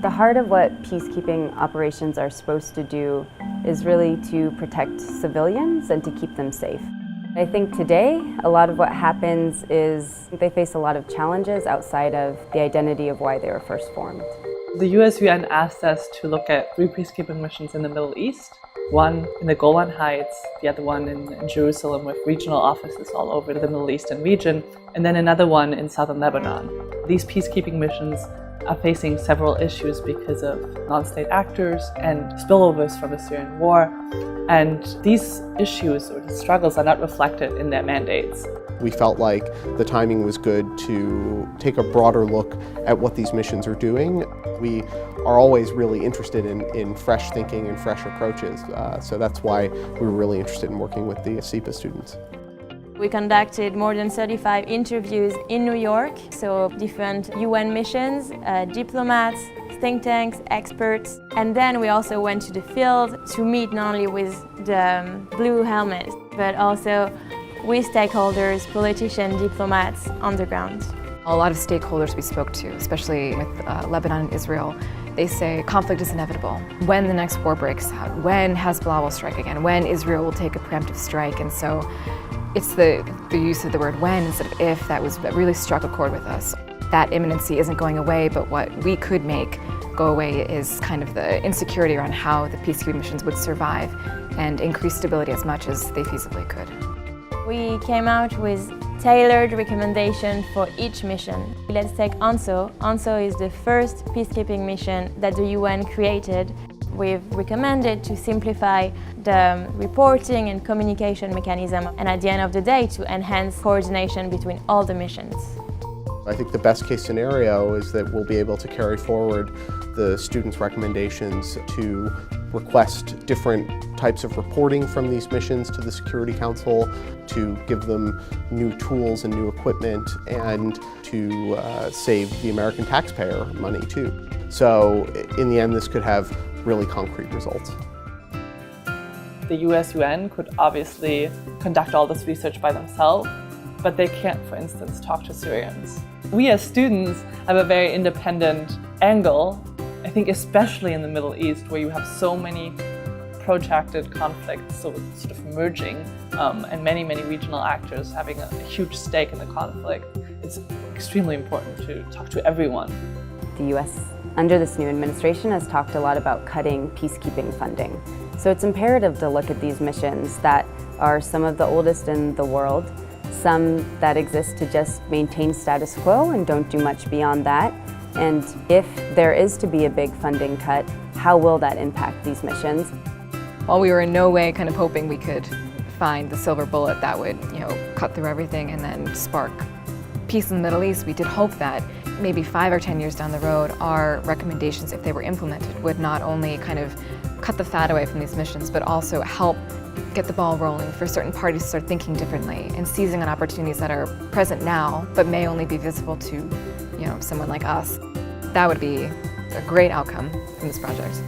The heart of what peacekeeping operations are supposed to do is really to protect civilians and to keep them safe. I think today, a lot of what happens is they face a lot of challenges outside of the identity of why they were first formed. The US-UN asked us to look at 3 peacekeeping missions in the Middle East, one in the Golan Heights, the other one in Jerusalem with regional offices all over the Middle Eastern region, and then another one in southern Lebanon. These peacekeeping missions are facing several issues because of non-state actors and spillovers from the Syrian war, and these issues or the struggles are not reflected in their mandates. We felt like the timing was good to take a broader look at what these missions are doing. We are always really interested in fresh thinking and fresh approaches, so that's why we were really interested in working with the SEPA students. We conducted more than 35 interviews in New York, so different UN missions, diplomats, think tanks, experts, and then we also went to the field to meet not only with the blue helmets, but also with stakeholders, politicians, diplomats on the ground. A lot of stakeholders we spoke to, especially with Lebanon and Israel, they say conflict is inevitable. When the next war breaks out, when Hezbollah will strike again, when Israel will take a preemptive strike, and so it's the use of the word when instead of if that really struck a chord with us. That imminency isn't going away, but what we could make go away is kind of the insecurity around how the peacekeeping missions would survive and increase stability as much as they feasibly could. We came out with tailored recommendations for each mission. Let's take ANSO. ANSO is the first peacekeeping mission that the UN created. We've recommended to simplify the reporting and communication mechanism, and at the end of the day to enhance coordination between all the missions. I think the best case scenario is that we'll be able to carry forward the students' recommendations to request different types of reporting from these missions to the Security Council, to give them new tools and new equipment, and to save the American taxpayer money too. So in the end, this could have really concrete results. The US-UN could obviously conduct all this research by themselves, but they can't, for instance, talk to Syrians. We as students have a very independent angle, I think especially in the Middle East, where you have so many protracted conflicts sort of merging, and many regional actors having a huge stake in the conflict. It's extremely important to talk to everyone. The US, under this new administration, has talked a lot about cutting peacekeeping funding. So it's imperative to look at these missions that are some of the oldest in the world, some that exist to just maintain status quo and don't do much beyond that. And if there is to be a big funding cut, how will that impact these missions? While we were in no way kind of hoping we could find the silver bullet that would, cut through everything and then spark peace in the Middle East, we did hope that maybe 5 or 10 years down the road, our recommendations, if they were implemented, would not only kind of cut the fat away from these missions, but also help get the ball rolling for certain parties to start thinking differently and seizing on opportunities that are present now, but may only be visible to, someone like us. That would be a great outcome from this project.